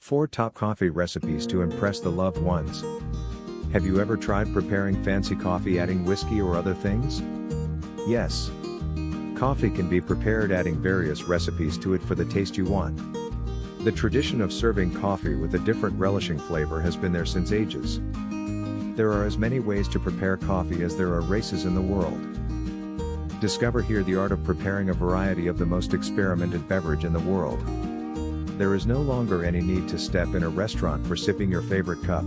4 Top Coffee Recipes to Impress the Loved Ones. Have you ever tried preparing fancy coffee adding whiskey or other things? Yes. Coffee can be prepared adding various recipes to it for the taste you want. The tradition of serving coffee with a different relishing flavor has been there since ages. There are as many ways to prepare coffee as there are races in the world. Discover here the art of preparing a variety of the most experimented beverage in the world. There is no longer any need to step in a restaurant for sipping your favorite cup.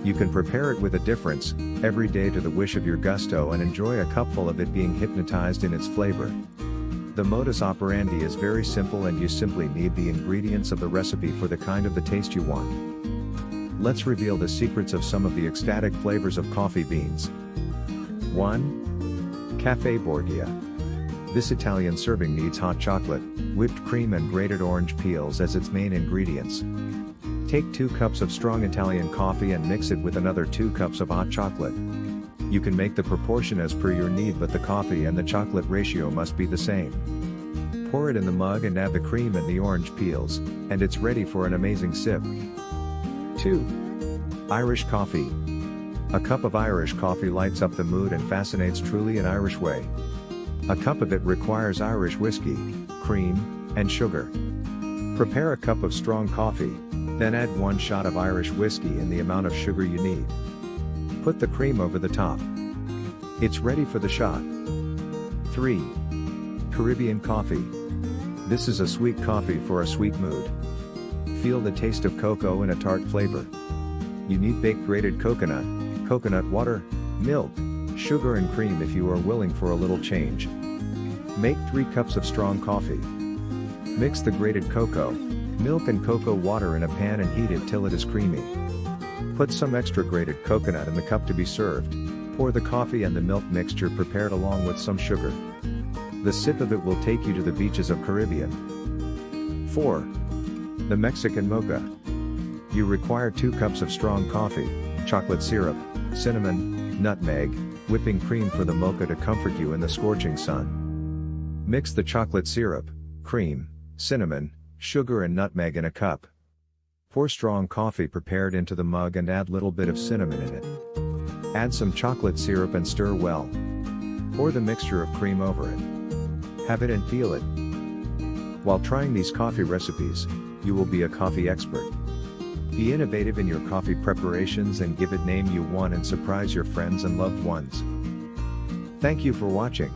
You can prepare it with a difference, every day to the wish of your gusto, and enjoy a cupful of it being hypnotized in its flavor. The modus operandi is very simple, and you simply need the ingredients of the recipe for the kind of the taste you want. Let's reveal the secrets of some of the ecstatic flavors of coffee beans. 1. Caf Borgia. This Italian serving needs hot chocolate, whipped cream and grated orange peels as its main ingredients. Take 2 cups of strong Italian coffee and mix it with another 2 cups of hot chocolate. You can make the proportion as per your need, but the coffee and the chocolate ratio must be the same. Pour it in the mug and add the cream and the orange peels, and it's ready for an amazing sip. 2. Irish coffee. A cup of Irish coffee lights up the mood and fascinates truly an Irish way. A cup of it requires Irish whiskey, cream, and sugar. Prepare a cup of strong coffee, then add 1 shot of Irish whiskey and the amount of sugar you need. Put the cream over the top. It's ready for the shot. 3. Caribbean coffee. This is a sweet coffee for a sweet mood. Feel the taste of cocoa and a tart flavor. You need baked grated coconut, coconut water, milk, sugar and cream if you are willing for a little change. Make 3 cups of strong coffee. Mix the grated cocoa, milk and cocoa water in a pan and heat it till it is creamy. Put some extra grated coconut in the cup to be served. Pour the coffee and the milk mixture prepared along with some sugar. The sip of it will take you to the beaches of Caribbean. 4. The Mexican Mocha. You require 2 cups of strong coffee, chocolate syrup, cinnamon, nutmeg, whipping cream for the mocha to comfort you in the scorching sun. Mix the chocolate syrup, cream, cinnamon, sugar and nutmeg in a cup. Pour strong coffee prepared into the mug and add little bit of cinnamon in it. Add some chocolate syrup and stir well. Pour the mixture of cream over it. Have it and feel it. While trying these coffee recipes, you will be a coffee expert. Be innovative in your coffee preparations and give it name you want and surprise your friends and loved ones. Thank you for watching.